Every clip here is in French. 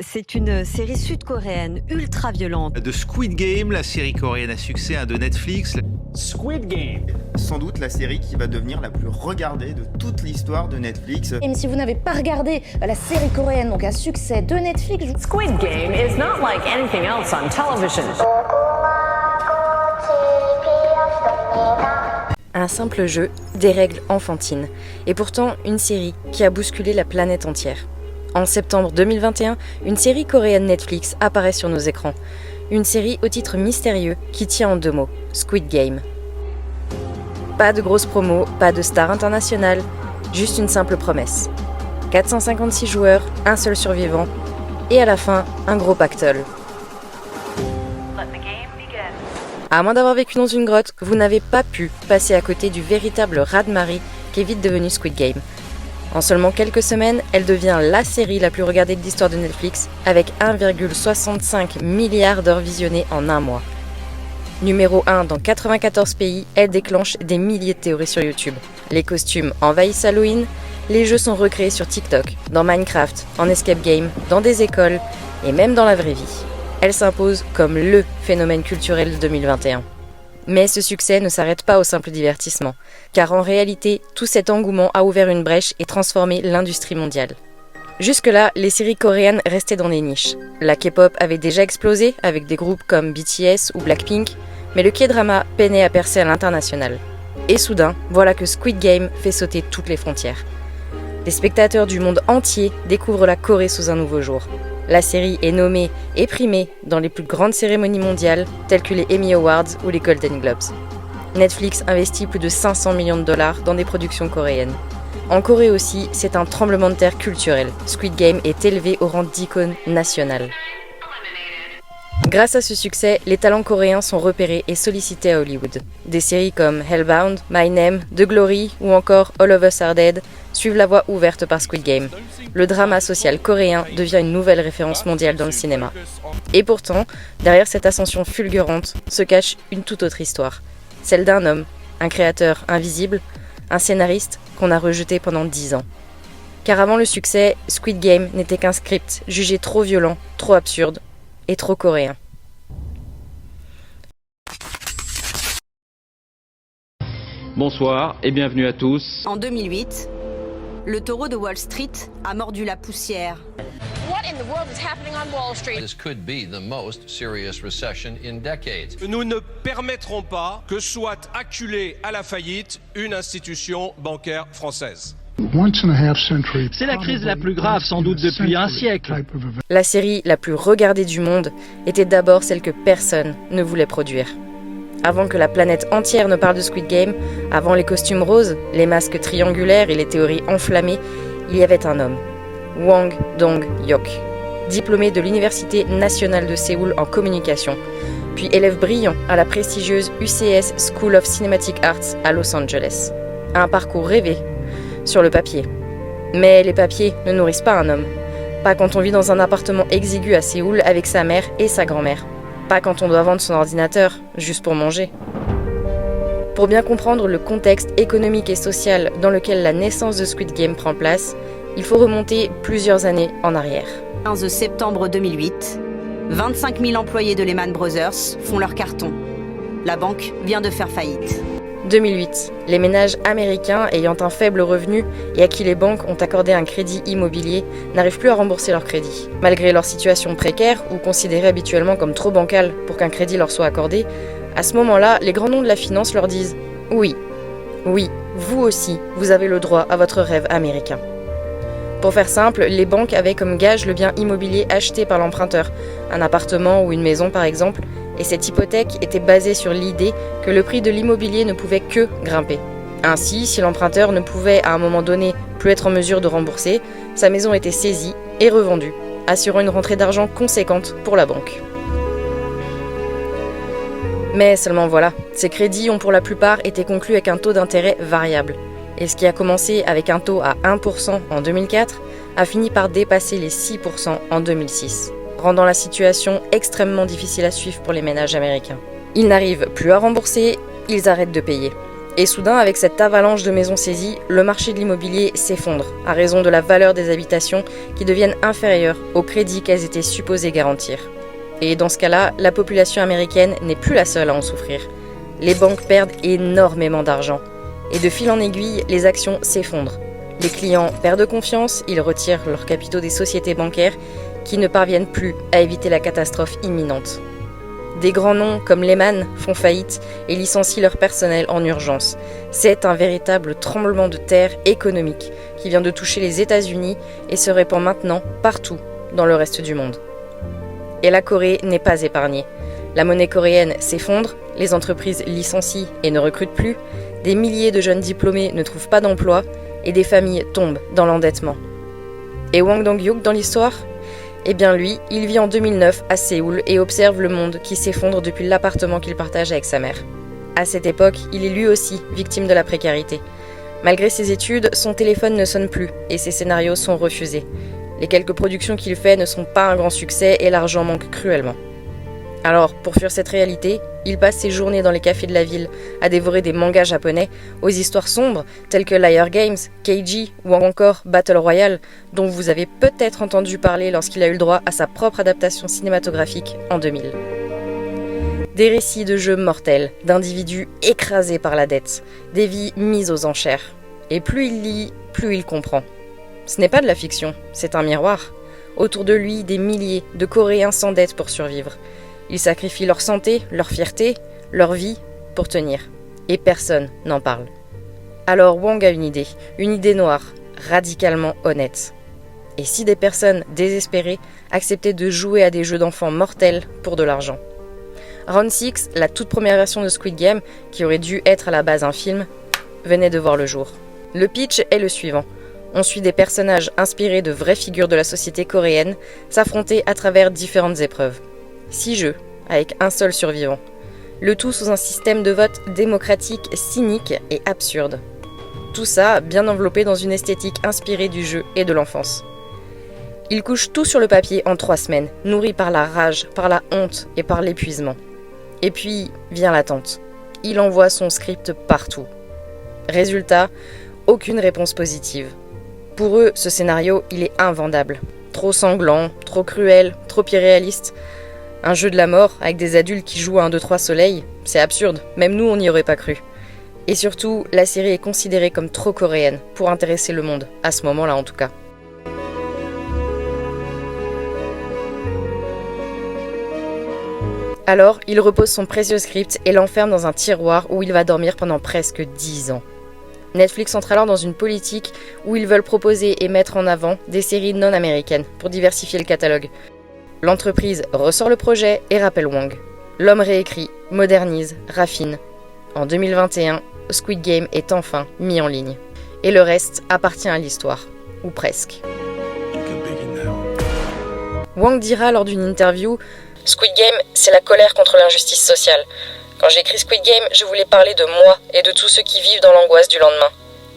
c'est une série sud-coréenne ultra violente. De Squid Game, la série coréenne à succès de Netflix. Squid Game, sans doute la série qui va devenir la plus regardée de toute l'histoire de Netflix. Et si vous n'avez pas regardé la série coréenne donc à succès de Netflix, Squid Game is not like anything else on television. Un simple jeu, des règles enfantines, et pourtant une série qui a bousculé la planète entière. En septembre 2021, une série coréenne Netflix apparaît sur nos écrans. Une série au titre mystérieux qui tient en 2 mots, Squid Game. Pas de grosses promos, pas de star internationale, juste une simple promesse. 456 joueurs, un seul survivant, et à la fin, un gros pactole. À moins d'avoir vécu dans une grotte, vous n'avez pas pu passer à côté du véritable raz-de-marée qu'est vite devenu Squid Game. En seulement quelques semaines, elle devient la série la plus regardée de l'histoire de Netflix, avec 1,65 milliard d'heures visionnées en un mois. Numéro 1 dans 94 pays, elle déclenche des milliers de théories sur YouTube. Les costumes envahissent Halloween, les jeux sont recréés sur TikTok, dans Minecraft, en escape game, dans des écoles et même dans la vraie vie. Elle s'impose comme LE phénomène culturel de 2021. Mais ce succès ne s'arrête pas au simple divertissement, car en réalité, tout cet engouement a ouvert une brèche et transformé l'industrie mondiale. Jusque-là, les séries coréennes restaient dans des niches. La K-pop avait déjà explosé avec des groupes comme BTS ou Blackpink, mais le K-drama peinait à percer à l'international. Et soudain, voilà que Squid Game fait sauter toutes les frontières. Les spectateurs du monde entier découvrent la Corée sous un nouveau jour. La série est nommée et primée dans les plus grandes cérémonies mondiales, telles que les Emmy Awards ou les Golden Globes. Netflix investit plus de 500 millions de dollars dans des productions coréennes. En Corée aussi, c'est un tremblement de terre culturel. Squid Game est élevé au rang d'icône nationale. Grâce à ce succès, les talents coréens sont repérés et sollicités à Hollywood. Des séries comme Hellbound, My Name, The Glory ou encore All of Us Are Dead suivent la voie ouverte par Squid Game. Le drama social coréen devient une nouvelle référence mondiale dans le cinéma. Et pourtant, derrière cette ascension fulgurante se cache une toute autre histoire. Celle d'un homme, un créateur invisible, un scénariste qu'on a rejeté pendant 10 ans. Car avant le succès, Squid Game n'était qu'un script jugé trop violent, trop absurde et trop coréen. Bonsoir et bienvenue à tous. En 2008, le taureau de Wall Street a mordu la poussière. What in the world is happening on Wall Street? This could be the most serious recession in decades. Nous ne permettrons pas que soit acculée à la faillite une institution bancaire française. C'est la crise la plus grave sans doute depuis un siècle. La série la plus regardée du monde était d'abord celle que personne ne voulait produire. Avant que la planète entière ne parle de Squid Game, avant les costumes roses, les masques triangulaires et les théories enflammées, il y avait un homme, Hwang Dong-hyuk, diplômé de l'Université nationale de Séoul en communication, puis élève brillant à la prestigieuse UCS School of Cinematic Arts à Los Angeles. Un parcours rêvé, sur le papier. Mais les papiers ne nourrissent pas un homme. Pas quand on vit dans un appartement exigu à Séoul avec sa mère et sa grand-mère. Pas quand on doit vendre son ordinateur, juste pour manger. Pour bien comprendre le contexte économique et social dans lequel la naissance de Squid Game prend place, il faut remonter plusieurs années en arrière. 15 septembre 2008, 25 000 employés de Lehman Brothers font leur carton. La banque vient de faire faillite. 2008, les ménages américains ayant un faible revenu et à qui les banques ont accordé un crédit immobilier n'arrivent plus à rembourser leur crédit. Malgré leur situation précaire ou considérée habituellement comme trop bancale pour qu'un crédit leur soit accordé, à ce moment-là, les grands noms de la finance leur disent « Oui, vous aussi, vous avez le droit à votre rêve américain ». Pour faire simple, les banques avaient comme gage le bien immobilier acheté par l'emprunteur, un appartement ou une maison par exemple, et cette hypothèque était basée sur l'idée que le prix de l'immobilier ne pouvait que grimper. Ainsi, si l'emprunteur ne pouvait à un moment donné plus être en mesure de rembourser, sa maison était saisie et revendue, assurant une rentrée d'argent conséquente pour la banque. Mais seulement voilà, ces crédits ont pour la plupart été conclus avec un taux d'intérêt variable. Et ce qui a commencé avec un taux à 1% en 2004 a fini par dépasser les 6% en 2006, rendant la situation extrêmement difficile à suivre pour les ménages américains. Ils n'arrivent plus à rembourser, ils arrêtent de payer. Et soudain, avec cette avalanche de maisons saisies, le marché de l'immobilier s'effondre, à raison de la valeur des habitations qui deviennent inférieures aux crédits qu'elles étaient supposées garantir. Et dans ce cas-là, la population américaine n'est plus la seule à en souffrir. Les banques perdent énormément d'argent. Et de fil en aiguille, les actions s'effondrent. Les clients perdent confiance, ils retirent leurs capitaux des sociétés bancaires qui ne parviennent plus à éviter la catastrophe imminente. Des grands noms comme Lehman font faillite et licencient leur personnel en urgence. C'est un véritable tremblement de terre économique qui vient de toucher les États-Unis et se répand maintenant partout dans le reste du monde. Et la Corée n'est pas épargnée. La monnaie coréenne s'effondre, les entreprises licencient et ne recrutent plus, des milliers de jeunes diplômés ne trouvent pas d'emploi et des familles tombent dans l'endettement. Et Wang Dong-hyuk dans l'histoire ? Eh bien lui, il vit en 2009 à Séoul et observe le monde qui s'effondre depuis l'appartement qu'il partage avec sa mère. À cette époque, il est lui aussi victime de la précarité. Malgré ses études, son téléphone ne sonne plus et ses scénarios sont refusés. Les quelques productions qu'il fait ne sont pas un grand succès et l'argent manque cruellement. Alors, pour fuir cette réalité, il passe ses journées dans les cafés de la ville à dévorer des mangas japonais aux histoires sombres telles que Liar Games, Keiji ou encore Battle Royale, dont vous avez peut-être entendu parler lorsqu'il a eu le droit à sa propre adaptation cinématographique en 2000. Des récits de jeux mortels, d'individus écrasés par la dette, des vies mises aux enchères. Et plus il lit, plus il comprend. Ce n'est pas de la fiction, c'est un miroir. Autour de lui, des milliers de Coréens sans dette pour survivre. Ils sacrifient leur santé, leur fierté, leur vie pour tenir. Et personne n'en parle. Alors Wang a une idée noire, radicalement honnête. Et si des personnes désespérées acceptaient de jouer à des jeux d'enfants mortels pour de l'argent ? Round 6, la toute première version de Squid Game, qui aurait dû être à la base un film, venait de voir le jour. Le pitch est le suivant. On suit des personnages inspirés de vraies figures de la société coréenne s'affronter à travers différentes épreuves. 6 jeux, avec un seul survivant. Le tout sous un système de vote démocratique cynique et absurde. Tout ça bien enveloppé dans une esthétique inspirée du jeu et de l'enfance. Il couche tout sur le papier en 3 semaines, nourri par la rage, par la honte et par l'épuisement. Et puis vient l'attente. Il envoie son script partout. Résultat, aucune réponse positive. Pour eux, ce scénario, il est invendable. Trop sanglant, trop cruel, trop irréaliste. Un jeu de la mort avec des adultes qui jouent à 1, 2, 3 soleil, c'est absurde, même nous on n'y aurait pas cru. Et surtout, la série est considérée comme trop coréenne pour intéresser le monde, à ce moment-là en tout cas. Alors, il repose son précieux script et l'enferme dans un tiroir où il va dormir pendant presque 10 ans. Netflix entre alors dans une politique où ils veulent proposer et mettre en avant des séries non américaines pour diversifier le catalogue. L'entreprise ressort le projet et rappelle Wang. L'homme réécrit, modernise, raffine. En 2021, Squid Game est enfin mis en ligne. Et le reste appartient à l'histoire. Ou presque. Wang dira lors d'une interview « Squid Game, c'est la colère contre l'injustice sociale. Quand j'ai écrit Squid Game, je voulais parler de moi et de tous ceux qui vivent dans l'angoisse du lendemain.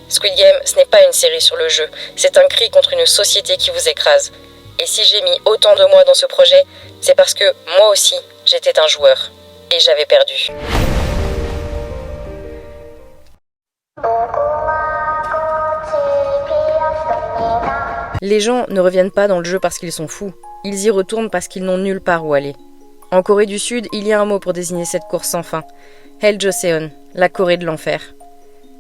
Squid Game, ce n'est pas une série sur le jeu, c'est un cri contre une société qui vous écrase. Et si j'ai mis autant de moi dans ce projet, c'est parce que moi aussi, j'étais un joueur. Et j'avais perdu. » Les gens ne reviennent pas dans le jeu parce qu'ils sont fous. Ils y retournent parce qu'ils n'ont nulle part où aller. En Corée du Sud, il y a un mot pour désigner cette course sans fin. Hell-Joseon, la Corée de l'enfer.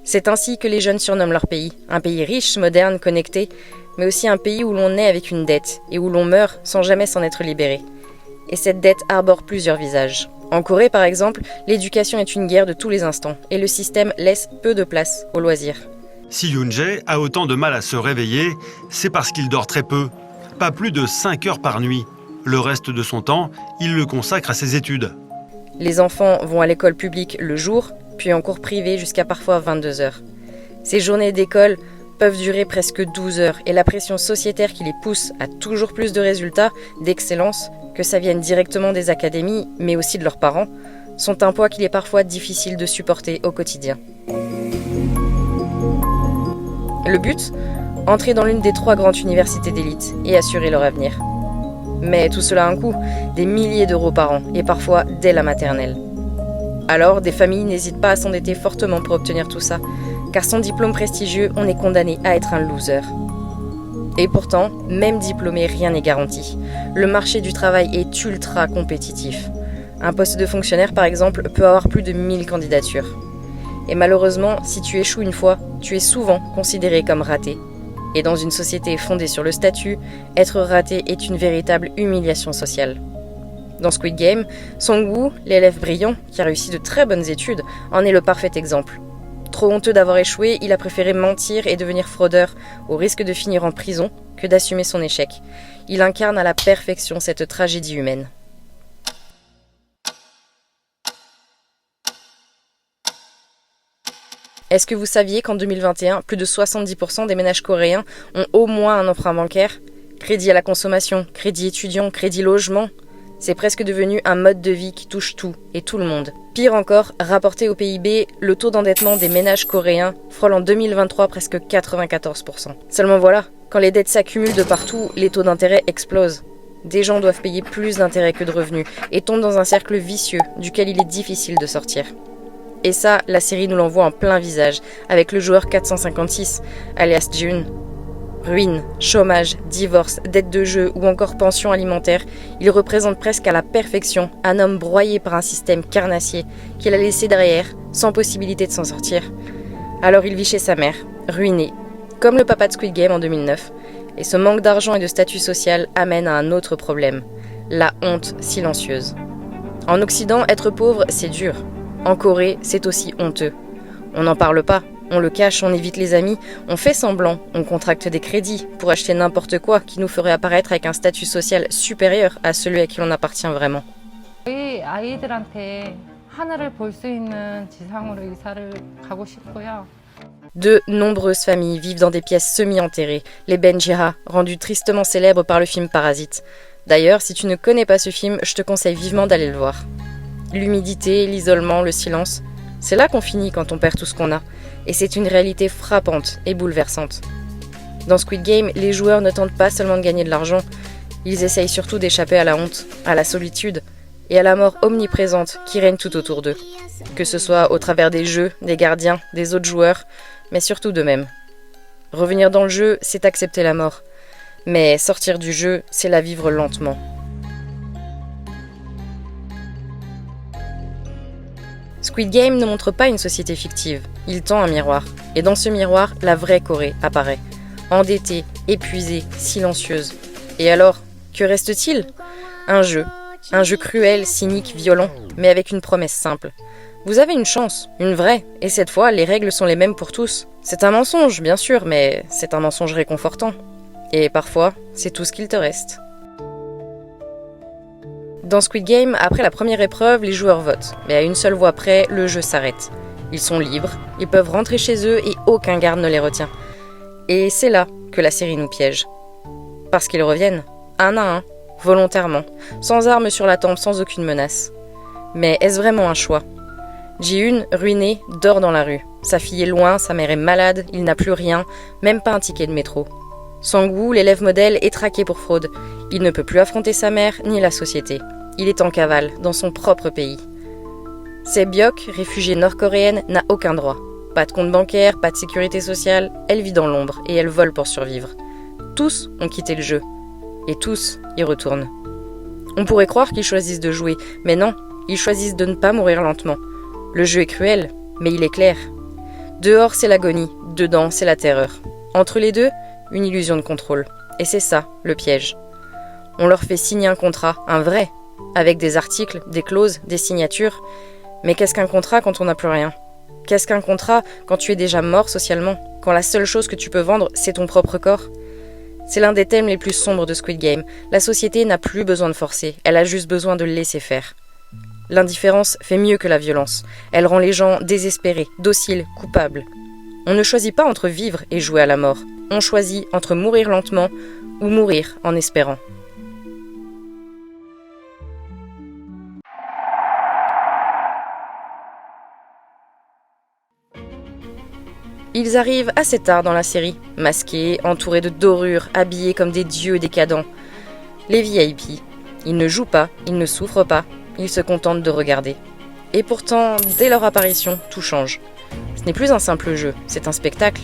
C'est ainsi que les jeunes surnomment leur pays. Un pays riche, moderne, connecté, mais aussi un pays où l'on naît avec une dette et où l'on meurt sans jamais s'en être libéré. Et cette dette arbore plusieurs visages. En Corée, par exemple, l'éducation est une guerre de tous les instants et le système laisse peu de place aux loisirs. Si Yoon-jae a autant de mal à se réveiller, c'est parce qu'il dort très peu, pas plus de 5 heures par nuit. Le reste de son temps, il le consacre à ses études. Les enfants vont à l'école publique le jour, puis en cours privé jusqu'à parfois 22 heures. Ces journées d'école peuvent durer presque 12 heures et la pression sociétaire qui les pousse à toujours plus de résultats, d'excellence, que ça vienne directement des académies, mais aussi de leurs parents, sont un poids qu'il est parfois difficile de supporter au quotidien. Le but ? Entrer dans l'une des 3 grandes universités d'élite et assurer leur avenir. Mais tout cela a un coût, des milliers d'euros par an, et parfois dès la maternelle. Alors, des familles n'hésitent pas à s'endetter fortement pour obtenir tout ça, car sans diplôme prestigieux, on est condamné à être un loser. Et pourtant, même diplômé, rien n'est garanti. Le marché du travail est ultra compétitif. Un poste de fonctionnaire, par exemple, peut avoir plus de 1000 candidatures. Et malheureusement, si tu échoues une fois, tu es souvent considéré comme raté. Et dans une société fondée sur le statut, être raté est une véritable humiliation sociale. Dans Squid Game, Song-woo, l'élève brillant, qui a réussi de très bonnes études, en est le parfait exemple. Trop honteux d'avoir échoué, il a préféré mentir et devenir fraudeur, au risque de finir en prison, que d'assumer son échec. Il incarne à la perfection cette tragédie humaine. Est-ce que vous saviez qu'en 2021, plus de 70% des ménages coréens ont au moins un emprunt bancaire ? Crédit à la consommation, crédit étudiant, crédit logement ? C'est presque devenu un mode de vie qui touche tout et tout le monde. Pire encore, rapporté au PIB, le taux d'endettement des ménages coréens frôle en 2023 presque 94%. Seulement voilà, quand les dettes s'accumulent de partout, les taux d'intérêt explosent. Des gens doivent payer plus d'intérêts que de revenus et tombent dans un cercle vicieux duquel il est difficile de sortir. Et ça, la série nous l'envoie en plein visage, avec le joueur 456, alias Jun. Ruine, chômage, divorce, dette de jeu ou encore pension alimentaire, il représente presque à la perfection un homme broyé par un système carnassier qu'il a laissé derrière, sans possibilité de s'en sortir. Alors il vit chez sa mère, ruiné, comme le papa de Squid Game en 2009. Et ce manque d'argent et de statut social amène à un autre problème, la honte silencieuse. En Occident, être pauvre, c'est dur. En Corée, c'est aussi honteux. On n'en parle pas, on le cache, on évite les amis, on fait semblant, on contracte des crédits pour acheter n'importe quoi qui nous ferait apparaître avec un statut social supérieur à celui à qui l'on appartient vraiment. De nombreuses familles vivent dans des pièces semi-enterrées, les Benjira, rendus tristement célèbres par le film Parasite. D'ailleurs, si tu ne connais pas ce film, je te conseille vivement d'aller le voir. L'humidité, l'isolement, le silence, c'est là qu'on finit quand on perd tout ce qu'on a. Et c'est une réalité frappante et bouleversante. Dans Squid Game, les joueurs ne tentent pas seulement de gagner de l'argent, ils essayent surtout d'échapper à la honte, à la solitude et à la mort omniprésente qui règne tout autour d'eux. Que ce soit au travers des jeux, des gardiens, des autres joueurs, mais surtout d'eux-mêmes. Revenir dans le jeu, c'est accepter la mort. Mais sortir du jeu, c'est la vivre lentement. Squid Game ne montre pas une société fictive, il tend un miroir. Et dans ce miroir, la vraie Corée apparaît. Endettée, épuisée, silencieuse. Et alors, que reste-t-il ? Un jeu cruel, cynique, violent, mais avec une promesse simple. Vous avez une chance, une vraie, et cette fois, les règles sont les mêmes pour tous. C'est un mensonge, bien sûr, mais c'est un mensonge réconfortant. Et parfois, c'est tout ce qu'il te reste. Dans Squid Game, après la première épreuve, les joueurs votent. Mais à une seule voix près, le jeu s'arrête. Ils sont libres, ils peuvent rentrer chez eux et aucun garde ne les retient. Et c'est là que la série nous piège. Parce qu'ils reviennent, un à un, volontairement, sans armes sur la tempe, sans aucune menace. Mais est-ce vraiment un choix ? Ji-Hoon, ruiné, dort dans la rue. Sa fille est loin, sa mère est malade, il n'a plus rien, même pas un ticket de métro. Sang-woo, l'élève modèle, est traqué pour fraude. Il ne peut plus affronter sa mère ni la société. Il est en cavale, dans son propre pays. Se-byok, réfugiée nord-coréenne, n'a aucun droit. Pas de compte bancaire, pas de sécurité sociale, elle vit dans l'ombre et elle vole pour survivre. Tous ont quitté le jeu. Et tous y retournent. On pourrait croire qu'ils choisissent de jouer, mais non, ils choisissent de ne pas mourir lentement. Le jeu est cruel, mais il est clair. Dehors, c'est l'agonie, dedans, c'est la terreur. Entre les deux, une illusion de contrôle. Et c'est ça, le piège. On leur fait signer un contrat, un vrai, avec des articles, des clauses, des signatures. Mais qu'est-ce qu'un contrat quand on n'a plus rien ? Qu'est-ce qu'un contrat quand tu es déjà mort socialement ? Quand la seule chose que tu peux vendre, c'est ton propre corps ? C'est l'un des thèmes les plus sombres de Squid Game. La société n'a plus besoin de forcer, elle a juste besoin de laisser faire. L'indifférence fait mieux que la violence. Elle rend les gens désespérés, dociles, coupables. On ne choisit pas entre vivre et jouer à la mort. On choisit entre mourir lentement ou mourir en espérant. Ils arrivent assez tard dans la série, masqués, entourés de dorures, habillés comme des dieux décadents. Les VIP. Ils ne jouent pas, ils ne souffrent pas, ils se contentent de regarder. Et pourtant, dès leur apparition, tout change. Ce n'est plus un simple jeu, c'est un spectacle.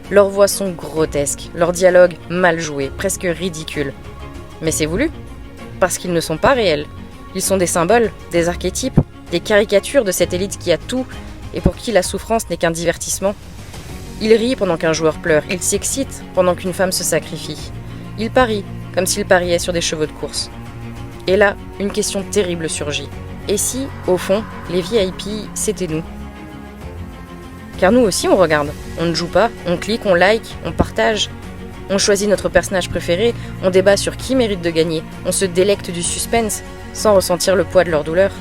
Leurs voix sont grotesques, leurs dialogues mal joués, presque ridicules. Mais c'est voulu, parce qu'ils ne sont pas réels. Ils sont des symboles, des archétypes, des caricatures de cette élite qui a tout et pour qui la souffrance n'est qu'un divertissement. Ils rient pendant qu'un joueur pleure, ils s'excitent pendant qu'une femme se sacrifie. Ils parient comme s'ils pariaient sur des chevaux de course. Et là, une question terrible surgit. Et si, au fond, les VIP, c'était nous ? Car nous aussi on regarde, on ne joue pas, on clique, on like, on partage. On choisit notre personnage préféré, on débat sur qui mérite de gagner, on se délecte du suspense, sans ressentir le poids de leur douleur.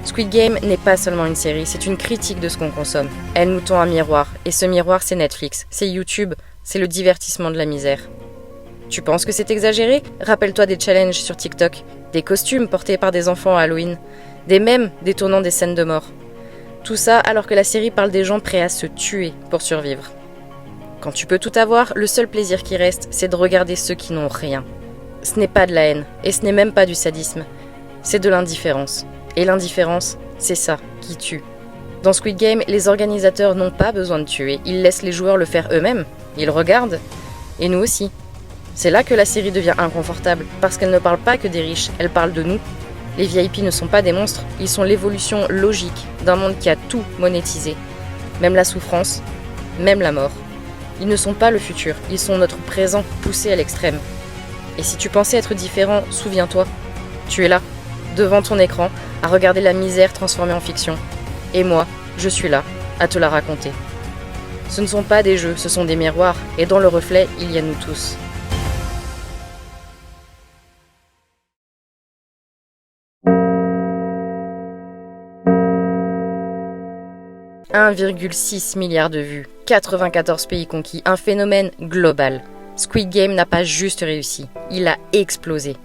Squid Game n'est pas seulement une série, c'est une critique de ce qu'on consomme. Elle nous tend un miroir, et ce miroir c'est Netflix, c'est YouTube, c'est le divertissement de la misère. Tu penses que c'est exagéré ? Rappelle-toi des challenges sur TikTok, des costumes portés par des enfants à Halloween, des mèmes détournant des scènes de mort. Tout ça alors que la série parle des gens prêts à se tuer pour survivre. Quand tu peux tout avoir, le seul plaisir qui reste, c'est de regarder ceux qui n'ont rien. Ce n'est pas de la haine, et ce n'est même pas du sadisme. C'est de l'indifférence. Et l'indifférence, c'est ça qui tue. Dans Squid Game, les organisateurs n'ont pas besoin de tuer, ils laissent les joueurs le faire eux-mêmes. Ils regardent, et nous aussi. C'est là que la série devient inconfortable, parce qu'elle ne parle pas que des riches, elle parle de nous. Les VIP ne sont pas des monstres, ils sont l'évolution logique d'un monde qui a tout monétisé. Même la souffrance, même la mort. Ils ne sont pas le futur, ils sont notre présent poussé à l'extrême. Et si tu pensais être différent, souviens-toi, tu es là, devant ton écran, à regarder la misère transformée en fiction. Et moi, je suis là, à te la raconter. Ce ne sont pas des jeux, ce sont des miroirs, et dans le reflet, il y a nous tous. « 1,6 milliard de vues, 94 pays conquis, un phénomène global. Squid Game n'a pas juste réussi, il a explosé.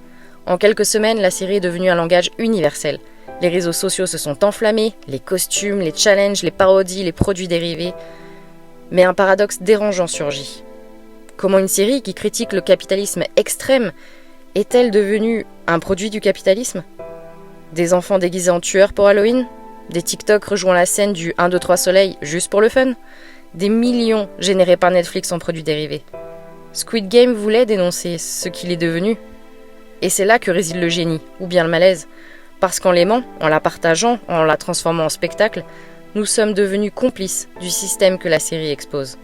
En quelques semaines, la série est devenue un langage universel. Les réseaux sociaux se sont enflammés, les costumes, les challenges, les parodies, les produits dérivés. Mais un paradoxe dérangeant surgit. Comment une série qui critique le capitalisme extrême est-elle devenue un produit du capitalisme ? Des enfants déguisés en tueurs pour Halloween ? Des TikTok rejoignant la scène du 1, 2, 3 soleil juste pour le fun ? Des millions générés par Netflix en produits dérivés. Squid Game voulait dénoncer ce qu'il est devenu. Et c'est là que réside le génie, ou bien le malaise. Parce qu'en l'aimant, en la partageant, en la transformant en spectacle, nous sommes devenus complices du système que la série expose.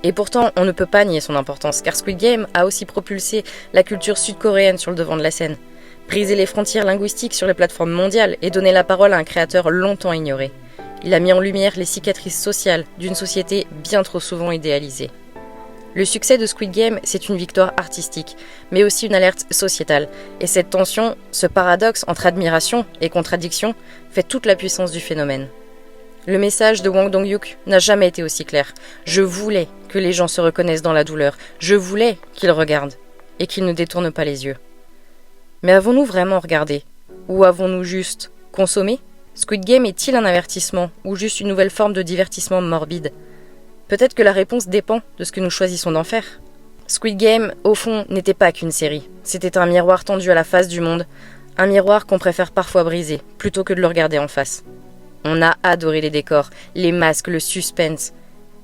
Et pourtant, on ne peut pas nier son importance, car Squid Game a aussi propulsé la culture sud-coréenne sur le devant de la scène, brisé les frontières linguistiques sur les plateformes mondiales et donné la parole à un créateur longtemps ignoré. Il a mis en lumière les cicatrices sociales d'une société bien trop souvent idéalisée. Le succès de Squid Game, c'est une victoire artistique, mais aussi une alerte sociétale. Et cette tension, ce paradoxe entre admiration et contradiction, fait toute la puissance du phénomène. Le message de Hwang Dong-hyuk n'a jamais été aussi clair. Je voulais que les gens se reconnaissent dans la douleur. Je voulais qu'ils regardent et qu'ils ne détournent pas les yeux. Mais avons-nous vraiment regardé ? Ou avons-nous juste consommé ? Squid Game est-il un avertissement ou juste une nouvelle forme de divertissement morbide ? Peut-être que la réponse dépend de ce que nous choisissons d'en faire. Squid Game, au fond, n'était pas qu'une série. C'était un miroir tendu à la face du monde, un miroir qu'on préfère parfois briser, plutôt que de le regarder en face. On a adoré les décors, les masques, le suspense.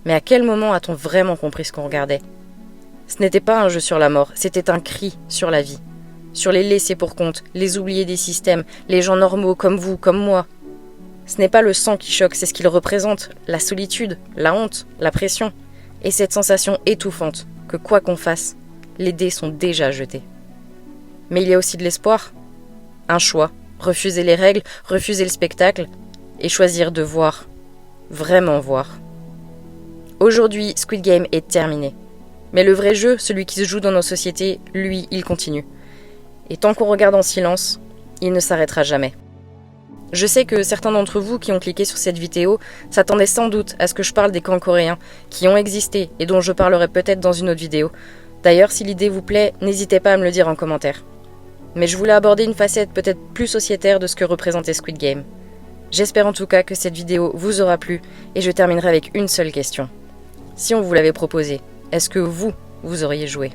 Mais à quel moment a-t-on vraiment compris ce qu'on regardait ? Ce n'était pas un jeu sur la mort, c'était un cri sur la vie. Sur les laissés pour compte, les oubliés des systèmes, les gens normaux comme vous, comme moi. Ce n'est pas le sang qui choque, c'est ce qu'il représente, la solitude, la honte, la pression, et cette sensation étouffante que quoi qu'on fasse, les dés sont déjà jetés. Mais il y a aussi de l'espoir, un choix, refuser les règles, refuser le spectacle, et choisir de voir, vraiment voir. Aujourd'hui, Squid Game est terminé. Mais le vrai jeu, celui qui se joue dans nos sociétés, lui, il continue. Et tant qu'on regarde en silence, il ne s'arrêtera jamais. Je sais que certains d'entre vous qui ont cliqué sur cette vidéo s'attendaient sans doute à ce que je parle des camps coréens qui ont existé et dont je parlerai peut-être dans une autre vidéo. D'ailleurs, si l'idée vous plaît, n'hésitez pas à me le dire en commentaire. Mais je voulais aborder une facette peut-être plus sociétaire de ce que représentait Squid Game. J'espère en tout cas que cette vidéo vous aura plu et je terminerai avec une seule question. Si on vous l'avait proposé, est-ce que vous auriez joué ?